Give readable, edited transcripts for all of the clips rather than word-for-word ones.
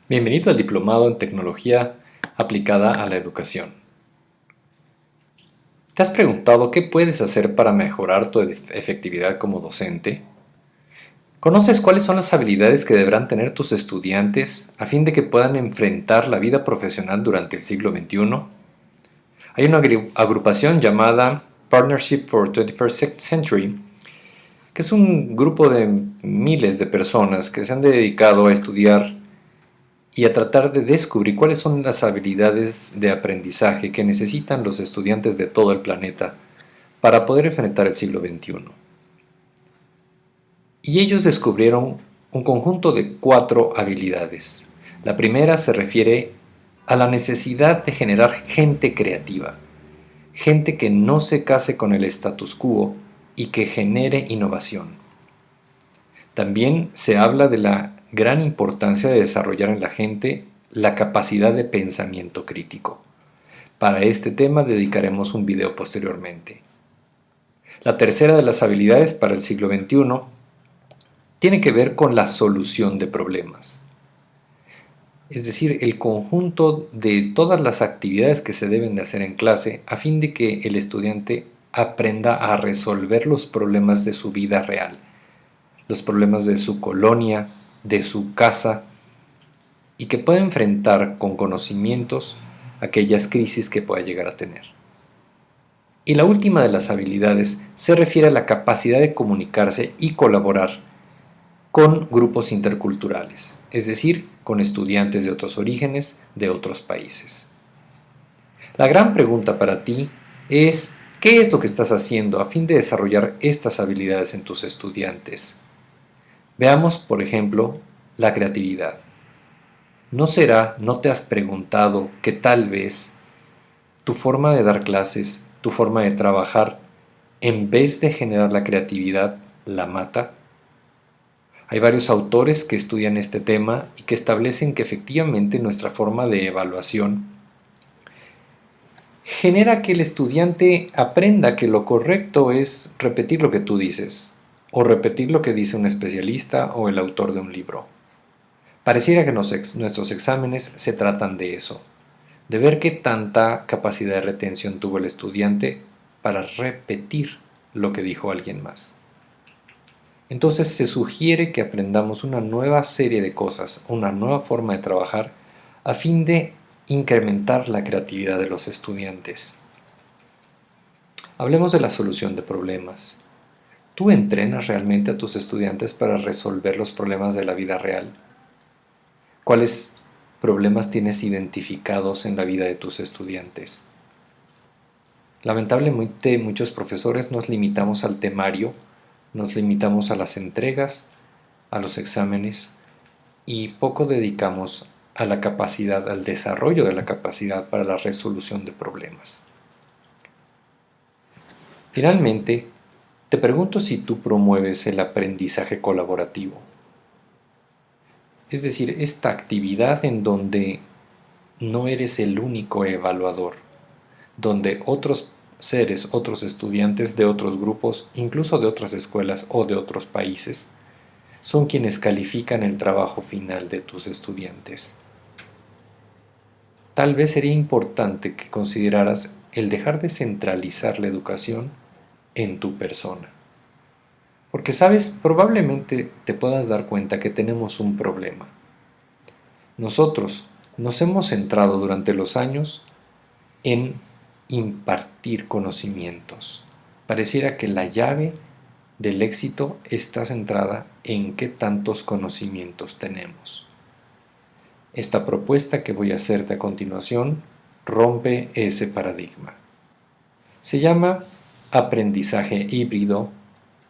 Bienvenido al Diplomado en Tecnología aplicada a la educación. ¿Te has preguntado qué puedes hacer para mejorar tu efectividad como docente? ¿Conoces cuáles son las habilidades que deberán tener tus estudiantes a fin de que puedan enfrentar la vida profesional durante el siglo XXI? Hay una agrupación llamada Partnership for 21st Century, que es un grupo de miles de personas que se han dedicado a estudiar y a tratar de descubrir cuáles son las habilidades de aprendizaje que necesitan los estudiantes de todo el planeta para poder enfrentar el siglo XXI. Y ellos descubrieron un conjunto de 4 habilidades. La primera se refiere a la necesidad de generar gente creativa, gente que no se case con el status quo y que genere innovación. También se habla de la gran importancia de desarrollar en la gente la capacidad de pensamiento crítico. Para este tema dedicaremos un video posteriormente. La tercera de las habilidades para el siglo XXI tiene que ver con la solución de problemas. Es decir, el conjunto de todas las actividades que se deben de hacer en clase a fin de que el estudiante aprenda a resolver los problemas de su vida real, los problemas de su colonia, de su casa, y que pueda enfrentar con conocimientos aquellas crisis que pueda llegar a tener. Y la última de las habilidades se refiere a la capacidad de comunicarse y colaborar con grupos interculturales, es decir, con estudiantes de otros orígenes, de otros países. La gran pregunta para ti es, ¿qué es lo que estás haciendo a fin de desarrollar estas habilidades en tus estudiantes? Veamos, por ejemplo, la creatividad. ¿No te has preguntado que tal vez tu forma de dar clases, tu forma de trabajar, en vez de generar la creatividad, la mata? Hay varios autores que estudian este tema y que establecen que efectivamente nuestra forma de evaluación genera que el estudiante aprenda que lo correcto es repetir lo que tú dices, o repetir lo que dice un especialista o el autor de un libro. Pareciera que nuestros exámenes se tratan de eso, de ver qué tanta capacidad de retención tuvo el estudiante para repetir lo que dijo alguien más. Entonces se sugiere que aprendamos una nueva serie de cosas, una nueva forma de trabajar, a fin de incrementar la creatividad de los estudiantes. Hablemos de la solución de problemas. ¿Tú entrenas realmente a tus estudiantes para resolver los problemas de la vida real? ¿Cuáles problemas tienes identificados en la vida de tus estudiantes? Lamentablemente, muchos profesores nos limitamos al temario, nos limitamos a las entregas, a los exámenes y poco dedicamos a la capacidad, al desarrollo de la capacidad para la resolución de problemas. Finalmente, te pregunto si tú promueves el aprendizaje colaborativo. Es decir, esta actividad en donde no eres el único evaluador, donde otros seres, otros estudiantes de otros grupos, incluso de otras escuelas o de otros países, son quienes califican el trabajo final de tus estudiantes. Tal vez sería importante que consideraras el dejar de centralizar la educación en tu persona. Porque sabes, probablemente te puedas dar cuenta que tenemos un problema. Nosotros nos hemos centrado durante los años en impartir conocimientos. Pareciera que la llave del éxito está centrada en qué tantos conocimientos tenemos. Esta propuesta que voy a hacerte a continuación rompe ese paradigma. Se llama aprendizaje híbrido,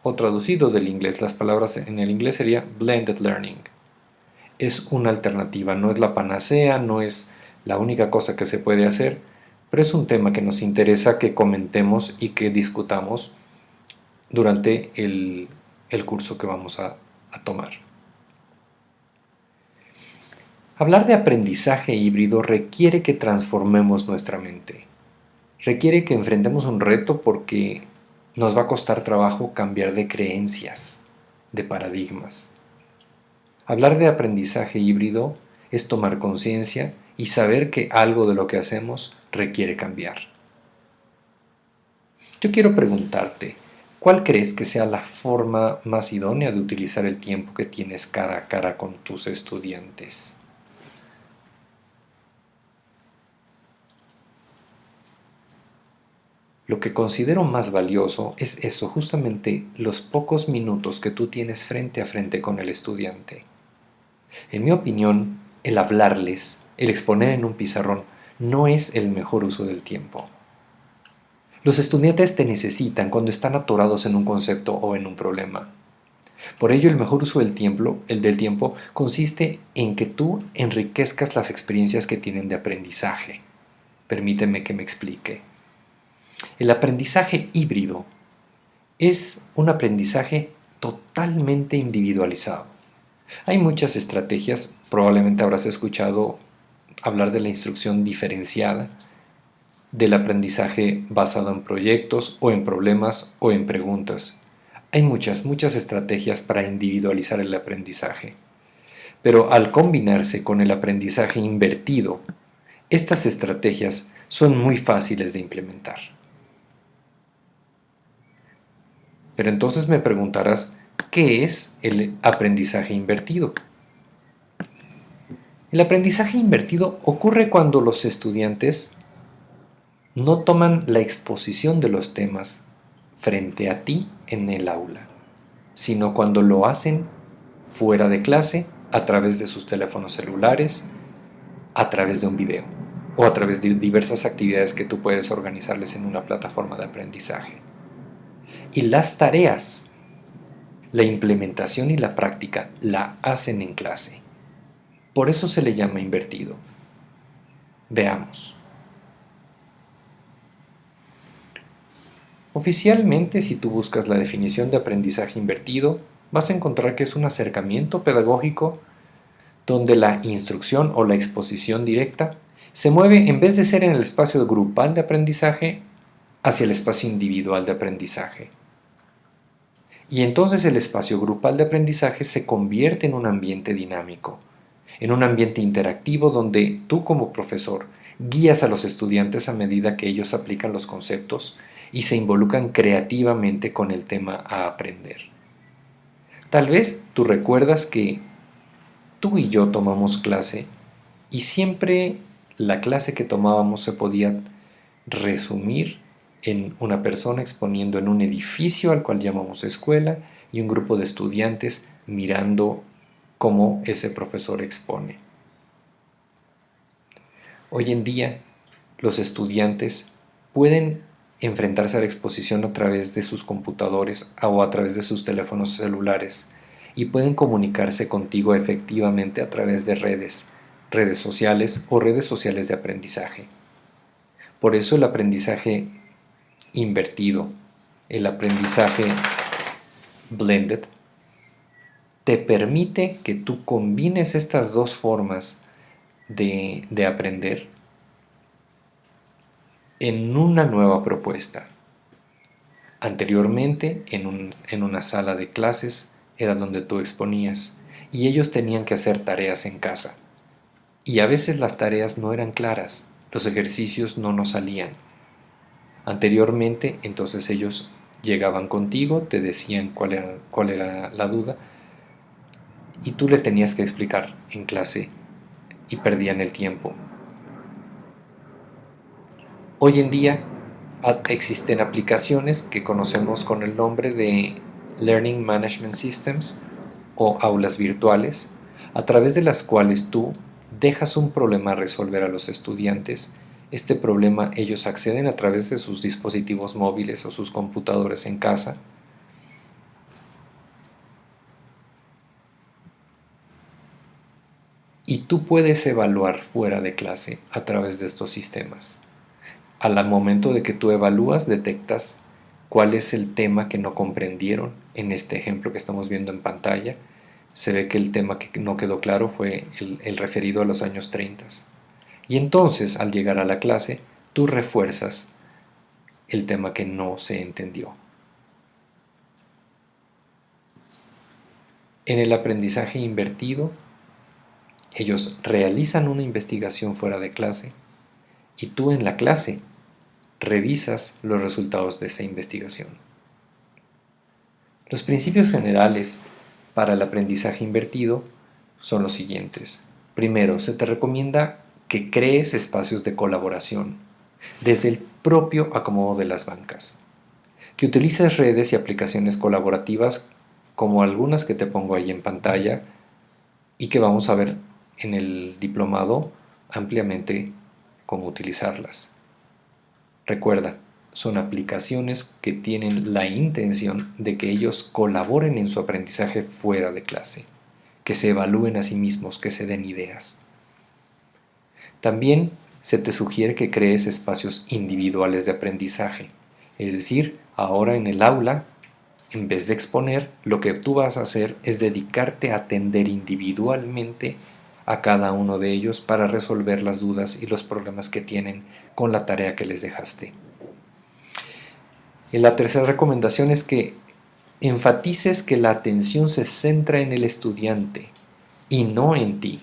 o traducido del inglés, las palabras en el inglés sería blended learning. Es una alternativa, no es la panacea, no es la única cosa que se puede hacer, pero es un tema que nos interesa que comentemos y que discutamos durante el curso que vamos a tomar. Hablar de aprendizaje híbrido requiere que transformemos nuestra mente. Requiere que enfrentemos un reto porque nos va a costar trabajo cambiar de creencias, de paradigmas. Hablar de aprendizaje híbrido es tomar conciencia y saber que algo de lo que hacemos requiere cambiar. Yo quiero preguntarte, ¿cuál crees que sea la forma más idónea de utilizar el tiempo que tienes cara a cara con tus estudiantes? Lo que considero más valioso es eso, justamente los pocos minutos que tú tienes frente a frente con el estudiante. En mi opinión, el hablarles, el exponer en un pizarrón, no es el mejor uso del tiempo. Los estudiantes te necesitan cuando están atorados en un concepto o en un problema. Por ello, el mejor uso del tiempo consiste en que tú enriquezcas las experiencias que tienen de aprendizaje. Permíteme que me explique. El aprendizaje híbrido es un aprendizaje totalmente individualizado. Hay muchas estrategias, probablemente habrás escuchado hablar de la instrucción diferenciada, del aprendizaje basado en proyectos o en problemas o en preguntas. Hay muchas estrategias para individualizar el aprendizaje, pero al combinarse con el aprendizaje invertido, estas estrategias son muy fáciles de implementar. Pero entonces me preguntarás, ¿qué es el aprendizaje invertido? El aprendizaje invertido ocurre cuando los estudiantes no toman la exposición de los temas frente a ti en el aula, sino cuando lo hacen fuera de clase, a través de sus teléfonos celulares, a través de un video o a través de diversas actividades que tú puedes organizarles en una plataforma de aprendizaje. Y las tareas, la implementación y la práctica la hacen en clase. Por eso se le llama invertido. Veamos. Oficialmente, si tú buscas la definición de aprendizaje invertido, vas a encontrar que es un acercamiento pedagógico donde la instrucción o la exposición directa se mueve, en vez de ser en el espacio grupal de aprendizaje, hacia el espacio individual de aprendizaje. Y entonces el espacio grupal de aprendizaje se convierte en un ambiente dinámico, en un ambiente interactivo donde tú como profesor guías a los estudiantes a medida que ellos aplican los conceptos y se involucran creativamente con el tema a aprender. Tal vez tú recuerdas que tú y yo tomamos clase y siempre la clase que tomábamos se podía resumir en una persona exponiendo en un edificio al cual llamamos escuela y un grupo de estudiantes mirando cómo ese profesor expone. Hoy en día, los estudiantes pueden enfrentarse a la exposición a través de sus computadores o a través de sus teléfonos celulares y pueden comunicarse contigo efectivamente a través de redes sociales o redes sociales de aprendizaje. Por eso el aprendizaje invertido, el aprendizaje blended, te permite que tú combines estas dos formas de aprender en una nueva propuesta. Anteriormente, en una sala de clases, era donde tú exponías y ellos tenían que hacer tareas en casa. Y a veces las tareas no eran claras, los ejercicios no nos salían. Anteriormente, entonces ellos llegaban contigo, te decían cuál era la duda y tú le tenías que explicar en clase y perdían el tiempo. Hoy en día existen aplicaciones que conocemos con el nombre de Learning Management Systems o aulas virtuales, a través de las cuales tú dejas un problema a resolver a los estudiantes. Este problema ellos acceden a través de sus dispositivos móviles o sus computadores en casa. Y tú puedes evaluar fuera de clase a través de estos sistemas. Al momento de que tú evalúas, detectas cuál es el tema que no comprendieron. En este ejemplo que estamos viendo en pantalla, se ve que el tema que no quedó claro fue el referido a los años 30. Y entonces, al llegar a la clase, tú refuerzas el tema que no se entendió. En el aprendizaje invertido, Ellos realizan una investigación fuera de clase y tú en la clase revisas los resultados de esa investigación. Los principios generales para el aprendizaje invertido son los siguientes. Primero, se te recomienda que crees espacios de colaboración desde el propio acomodo de las bancas, que utilices redes y aplicaciones colaborativas como algunas que te pongo ahí en pantalla y que vamos a ver en el diplomado ampliamente cómo utilizarlas. Recuerda, son aplicaciones que tienen la intención de que ellos colaboren en su aprendizaje fuera de clase, que se evalúen a sí mismos, que se den ideas. También se te sugiere que crees espacios individuales de aprendizaje, es decir, ahora en el aula, en vez de exponer, lo que tú vas a hacer es dedicarte a atender individualmente a cada uno de ellos para resolver las dudas y los problemas que tienen con la tarea que les dejaste. Y la tercera recomendación es que enfatices que la atención se centra en el estudiante y no en ti.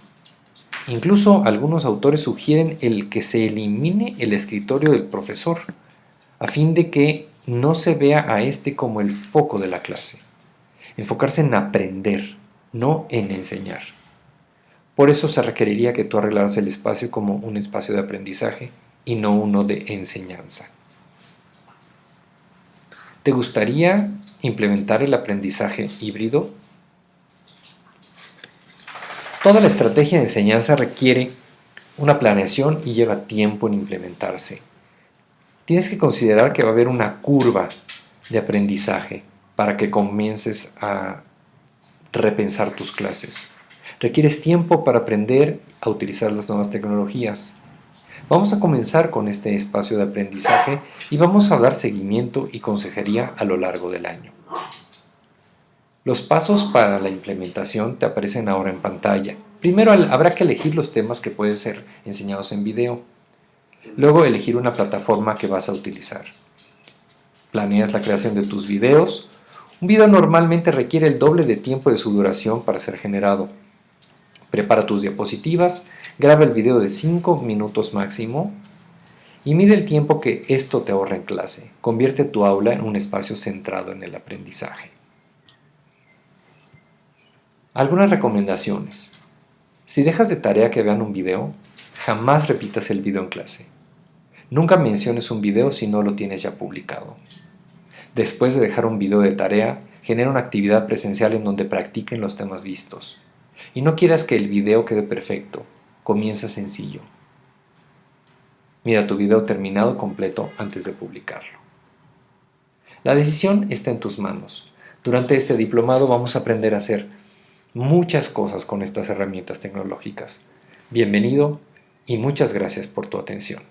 Incluso algunos autores sugieren el que se elimine el escritorio del profesor, a fin de que no se vea a este como el foco de la clase. Enfocarse en aprender, no en enseñar. Por eso se requeriría que tú arreglaras el espacio como un espacio de aprendizaje y no uno de enseñanza. ¿Te gustaría implementar el aprendizaje híbrido? Toda la estrategia de enseñanza requiere una planeación y lleva tiempo en implementarse. Tienes que considerar que va a haber una curva de aprendizaje para que comiences a repensar tus clases. Requieres tiempo para aprender a utilizar las nuevas tecnologías. Vamos a comenzar con este espacio de aprendizaje y vamos a dar seguimiento y consejería a lo largo del año. Los pasos para la implementación te aparecen ahora en pantalla. Primero habrá que elegir los temas que pueden ser enseñados en video. Luego elegir una plataforma que vas a utilizar. Planeas la creación de tus videos. Un video normalmente requiere el doble de tiempo de su duración para ser generado. Prepara tus diapositivas, graba el video de 5 minutos máximo y mide el tiempo que esto te ahorra en clase. Convierte tu aula en un espacio centrado en el aprendizaje. Algunas recomendaciones. Si dejas de tarea que vean un video, jamás repitas el video en clase. Nunca menciones un video si no lo tienes ya publicado. Después de dejar un video de tarea, genera una actividad presencial en donde practiquen los temas vistos. Y no quieras que el video quede perfecto, comienza sencillo. Mira tu video terminado completo antes de publicarlo. La decisión está en tus manos. Durante este diplomado vamos a aprender a hacer muchas cosas con estas herramientas tecnológicas. Bienvenido y muchas gracias por tu atención.